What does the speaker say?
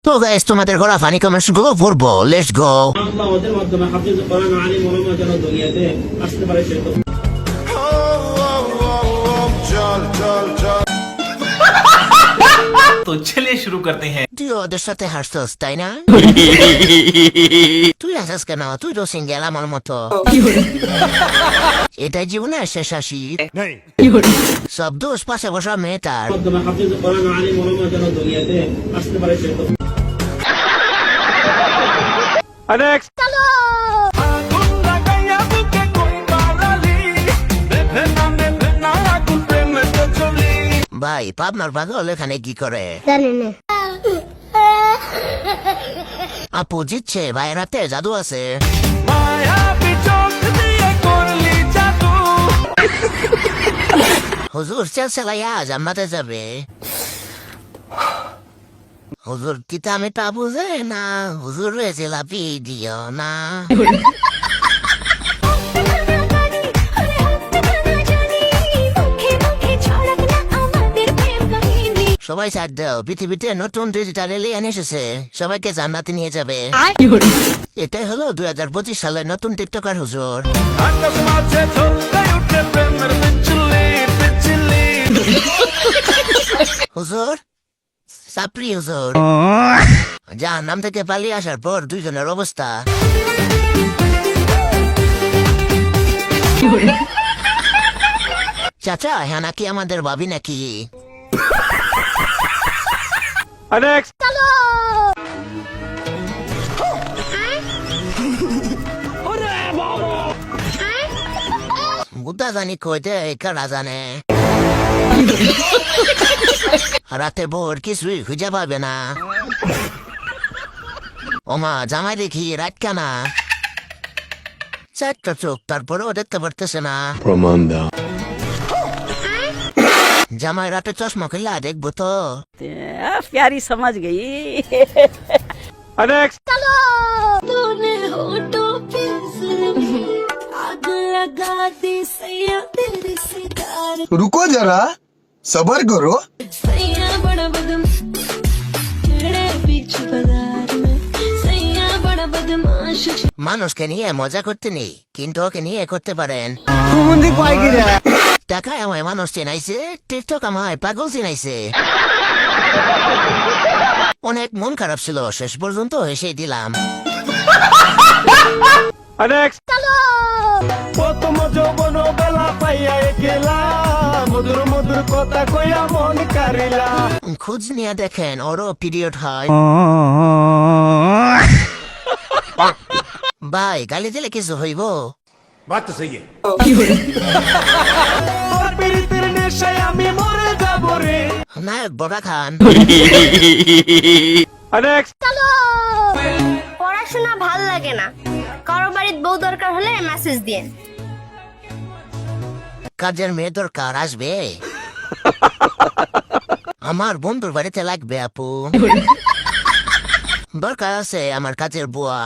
তো গাইস তোমাদের ঘোরা ফানি কমেন্টস গুলো পড়বো, লেটস গো। আমাদের মাধ্যমে হাফিজ কোরআন আলিম ওলামা যেন দুনিয়াতে আসতে পারে সে তো तो चलिए शुरू करते हैं। তুই ওদের সাথে হাসছস তাই না? তুই হাসাস কেন? তুই তো সিঙ্গেল আমার মতো। এটাই জীবনের শেষ হাসি। সব দোষ পাশে বসা মেয়েটার। মাধ্যমে হাফিজ কোরআন আলিম ওলামা যেন দুনিয়াতে আসতে পারে সে তো ভাই পাবনার পাগল এখানে কি করে? জানি না। আপু জিতছে, ভাই রাতে জাদু আছে। হুজুর চালাইয়া জান্নাতে যাবে। হুজুর কিতা আমি তা বুঝে না, হুজুর রয়েছে লাপি দিও না। সবাই সাথ দাও, পৃথিবীতে নতুন ডিজিটাল এলিয়েন এসেছে, সবাইকে জান্নাতে নিয়ে যাবে। এটাই হলো 2025 সালের নতুন টিকটকার হুজুর। হুজুর সাপ্রি হুজুর যার নাম থেকে পালিয়ে আসার পর দুইজনের অবস্থা। চাচা হ্যাঁ নাকি আমাদের ভাবি নাকি? বুদ্ধা জানি কইতে কারা জানে। রাতে বোর কিছুই খুঁজে পাবে না। ওমা জামাই দেখি রাত কানা, চারটা চোখ তারপরেও দেখতে পারতেছে না। প্রমাণ দাও। জামাই রাতে চশমা খুললা দেখবো তো। प्यारी समझ गई। तूने होठों पे जुल्फी आग लगा दी सैया तेरे सितारे। रुको जरा सबर करो। सैया बड़ा बदम तेरे बीच बाजार में सैया बड़ा बदमाश। মানুষকে নিয়ে মজা করতে নেই, কিন্তু ওকে নিয়ে করতে পারেন। টাকায় আমায় মানুষ চেনাইছে, টিকটক আমায় পাগল চেনাইছে। অনেক মন খারাপ ছিল, শেষ পর্যন্ত হেসে দিলাম। প্রথম যৌবন বেলা পাইয়া গেলা মধুর মধুর কথা কইয়া মন কারিলা খোঁজ নিয়ে দেখেন ওরও পিরিয়ড হয়। ভাই গালি দিলে কিছু হইব? बात तो सही है। তোর পীড়িতের নেশায় আমি মরে যাব রে। নায়ক বড়া খান। পড়াশোনা ভাল লাগে না, কারো বাড়ির বউ দরকার হলে মেসেজ দিয়ে। কাজের মেয়ে দরকার আসবে? আমার বন্ধুর বাড়িতে লাগবে আপু। দরকার আছে আমার কাজের বুয়া।